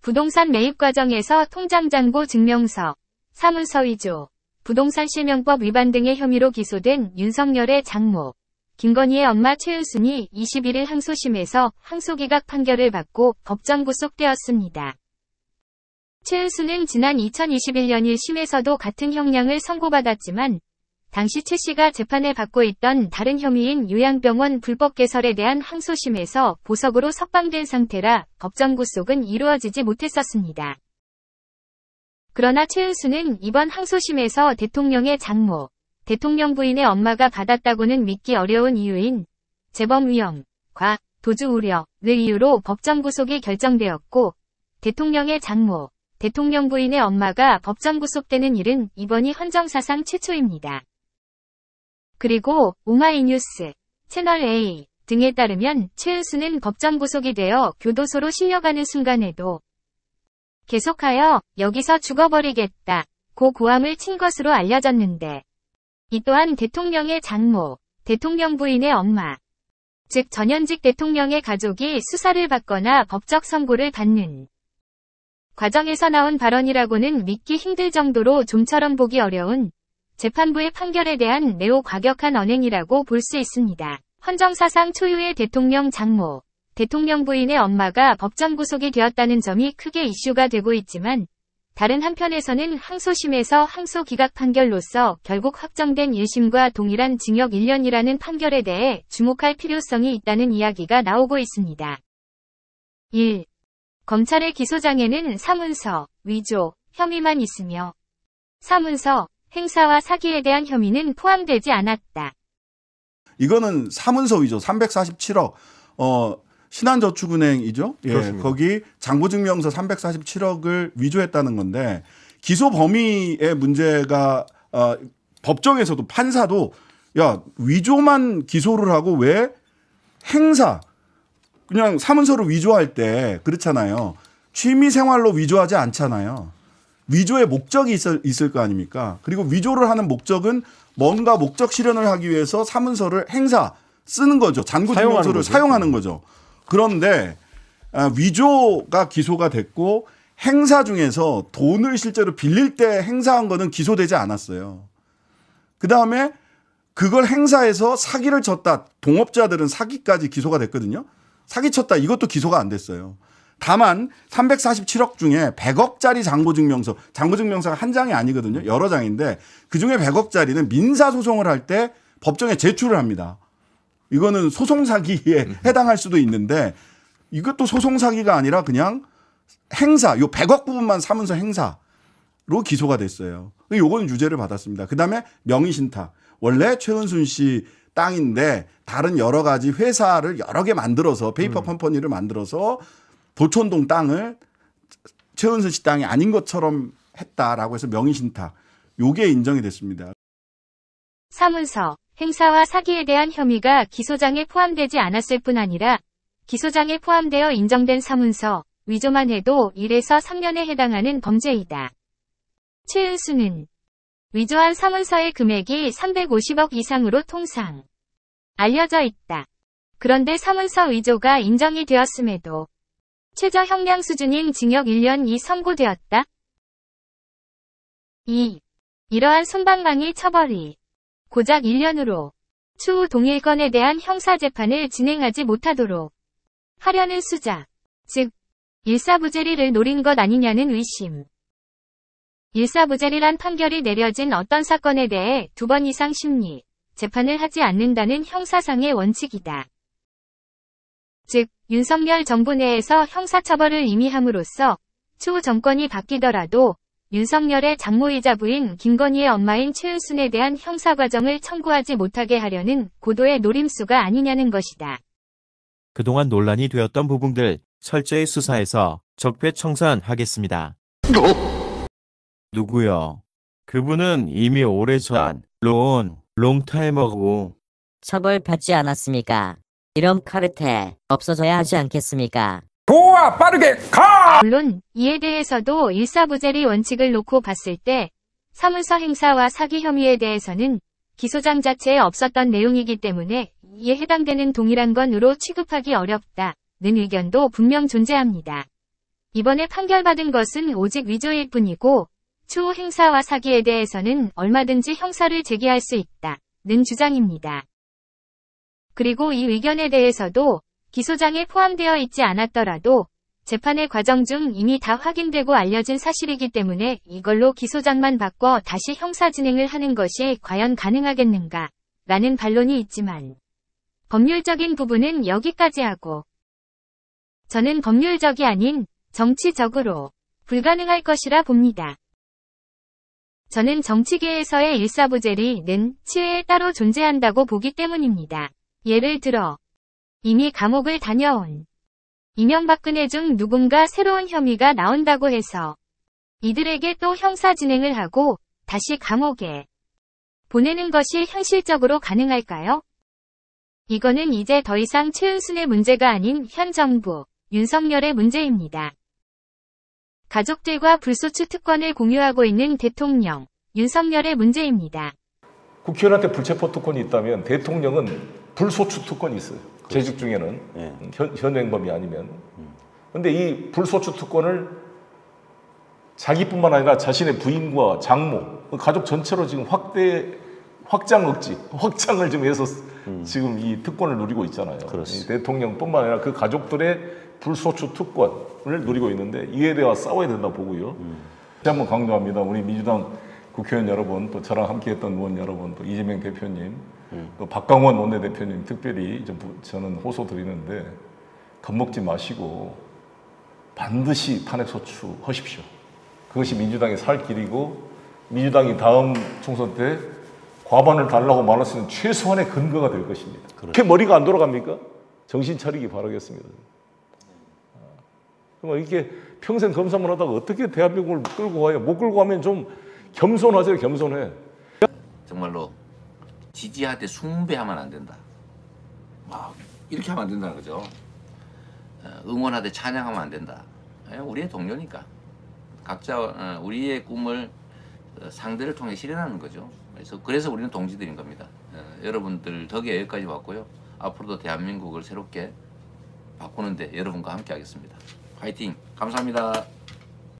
부동산 매입 과정에서 통장잔고 증명서, 사문서 위조, 부동산 실명법 위반 등의 혐의로 기소된 윤석열의 장모, 김건희의 엄마 최은순이 21일 항소심에서 항소기각 판결을 받고 법정 구속되었습니다. 최은순은 지난 2021년 1심에서도 같은 형량을 선고받았지만 당시 최 씨가 재판을 받고 있던 다른 혐의인 요양병원 불법 개설에 대한 항소심에서 보석으로 석방된 상태라 법정 구속은 이루어지지 못했었습니다. 그러나 최은순은 이번 항소심에서 대통령의 장모, 대통령 부인의 엄마가 받았다고는 믿기 어려운 이유인 재범 위험과 도주 우려를 이유로 법정 구속이 결정되었고, 대통령의 장모, 대통령 부인의 엄마가 법정 구속되는 일은 이번이 헌정사상 최초입니다. 그리고 오마이뉴스, 채널A 등에 따르면 최은순은 법정 구속이 되어 교도소로 실려가는 순간에도 계속하여 여기서 죽어버리겠다고 고함을 친 것으로 알려졌는데, 이 또한 대통령의 장모, 대통령 부인의 엄마, 즉 전현직 대통령의 가족이 수사를 받거나 법적 선고를 받는 과정에서 나온 발언이라고는 믿기 힘들 정도로 좀처럼 보기 어려운 재판부의 판결에 대한 매우 과격한 언행이라고 볼 수 있습니다. 헌정사상 초유의 대통령 장모, 대통령 부인의 엄마가 법정 구속이 되었다는 점이 크게 이슈가 되고 있지만, 다른 한편에서는 항소심에서 항소 기각 판결로서 결국 확정된 1심과 동일한 징역 1년이라는 판결에 대해 주목할 필요성이 있다는 이야기가 나오고 있습니다. 1. 검찰의 기소장에는 사문서, 위조, 혐의만 있으며 사문서, 행사와 사기에 대한 혐의는 포함되지 않았다. 이거는 사문서 위조 347억, 신한저축은행이죠. 예, 거기 장부증명서 347억을 위조했다는 건데, 기소 범위의 문제가 법정에서도 판사도 야, 위조만 기소를 하고 왜 행사, 그냥 사문서를 위조할 때 그렇잖아요. 취미생활로 위조하지 않잖아요. 위조의 목적이 있을 거 아닙니까? 그리고 위조를 하는 목적은 뭔가 목적 실현을 하기 위해서 사문서를 행사, 쓰는 거죠. 잔고증명서를 사용하는 거죠. 그런데 위조가 기소가 됐고, 행사 중에서 돈을 실제로 빌릴 때 행사한 거는 기소되지 않았어요. 그다음에 그걸 행사해서 사기를 쳤다. 동업자들은 사기까지 기소가 됐거든요. 사기쳤다. 이것도 기소가 안 됐어요. 다만 347억 중에 100억짜리 장부증명서가 한 장이 아니거든요. 여러 장인데 그중에 100억짜리는 민사소송을 할 때 법정에 제출을 합니다. 이거는 소송사기에 해당할 수도 있는데, 이것도 소송사기가 아니라 그냥 행사, 요 100억 부분만 사문서 행사로 기소가 됐어요. 요거는 유죄를 받았습니다. 그다음에 명의신탁. 원래 최은순 씨 땅인데 다른 여러 가지 회사를 여러 개 만들어서 페이퍼 컴퍼니를 만들어서 도촌동 땅을 최은순 씨 땅이 아닌 것처럼 했다라고 해서 명의신탁. 요게 인정이 됐습니다. 사문서, 행사와 사기에 대한 혐의가 기소장에 포함되지 않았을 뿐 아니라 기소장에 포함되어 인정된 사문서, 위조만 해도 1에서 3년에 해당하는 범죄이다. 최은순은 위조한 사문서의 금액이 350억 이상으로 통상 알려져 있다. 그런데 사문서 위조가 인정이 되었음에도 최저 형량 수준인 징역 1년이 선고되었다. 2. 이러한 솜방망이 처벌이 고작 1년으로 추후 동일 건에 대한 형사재판을 진행하지 못하도록 하려는 수작, 즉 일사부재리를 노린 것 아니냐는 의심. 일사부재리란 판결이 내려진 어떤 사건에 대해 2번 이상 심리, 재판을 하지 않는다는 형사상의 원칙이다. 즉 윤석열 정부 내에서 형사처벌을 이미 함으로써 추후 정권이 바뀌더라도 윤석열의 장모이자 부인 김건희의 엄마인 최은순에 대한 형사과정을 청구하지 못하게 하려는 고도의 노림수가 아니냐는 것이다. 그동안 논란이 되었던 부분들 철저히 수사해서 적폐청산하겠습니다. 누구요? 그분은 이미 오래전 롱타임어고 처벌받지 않았습니까? 이런 카르텔 없어져야 하지 않겠습니까? 좋아, 빠르게 가! 물론 이에 대해서도 일사부재리 원칙을 놓고 봤을 때 사문서 행사와 사기 혐의에 대해서는 기소장 자체에 없었던 내용이기 때문에 이에 해당되는 동일한 건으로 취급하기 어렵다는 의견도 분명 존재합니다. 이번에 판결받은 것은 오직 위조일 뿐이고 추후 행사와 사기에 대해서는 얼마든지 형사를 제기할 수 있다는 주장입니다. 그리고 이 의견에 대해서도 기소장에 포함되어 있지 않았더라도 재판의 과정 중 이미 다 확인되고 알려진 사실이기 때문에 이걸로 기소장만 바꿔 다시 형사 진행을 하는 것이 과연 가능하겠는가 라는 반론이 있지만 법률적인 부분은 여기까지 하고 저는 법률적이 아닌 정치적으로 불가능할 것이라 봅니다. 저는 정치계에서의 일사부재리는 치외에 따로 존재한다고 보기 때문입니다. 예를 들어 이미 감옥을 다녀온 이명박근혜 중 누군가 새로운 혐의가 나온다고 해서 이들에게 또 형사 진행을 하고 다시 감옥에 보내는 것이 현실적으로 가능할까요? 이거는 이제 더 이상 최은순의 문제가 아닌 현 정부, 윤석열의 문제입니다. 가족들과 불소추 특권을 공유하고 있는 대통령, 윤석열의 문제입니다. 국회의원한테 불체포 특권이 있다면 대통령은 불소추 특권이 있어요. 재직 중에는 현행범이 아니면. 근데 이 불소추 특권을 자기뿐만 아니라 자신의 부인과 장모, 가족 전체로 지금 확장을 지금 해서 지금 이 특권을 누리고 있잖아요. 이 대통령뿐만 아니라 그 가족들의 불소추 특권을 누리고 있는데 이에 대해 싸워야 된다고 보고요. 다시 한번 강조합니다. 우리 민주당 국회의원 여러분, 또 저랑 함께했던 의원 여러분, 또 이재명 대표님, 또 박강원 원내대표님 특별히 저는 호소드리는데 겁먹지 마시고 반드시 탄핵 소추하십시오. 그것이 민주당이 살 길이고 민주당이 다음 총선 때 과반을 달라고 말할 수 있는 최소한의 근거가 될 것입니다. 그렇게 머리가 안 돌아갑니까? 정신 차리기 바라겠습니다. 이렇게 평생 검사만 하다가 어떻게 대한민국을 끌고 가요? 못 끌고 가면 좀 겸손하세요, 겸손해. 정말로 지지할 때 숭배하면 안 된다. 막 이렇게 하면 안 된다는 거죠. 응원하되 찬양하면 안 된다. 우리의 동료니까. 각자 우리의 꿈을 상대를 통해 실현하는 거죠. 그래서 우리는 동지들인 겁니다. 여러분들 덕에 여기까지 왔고요. 앞으로도 대한민국을 새롭게 바꾸는데 여러분과 함께 하겠습니다. 화이팅! 감사합니다.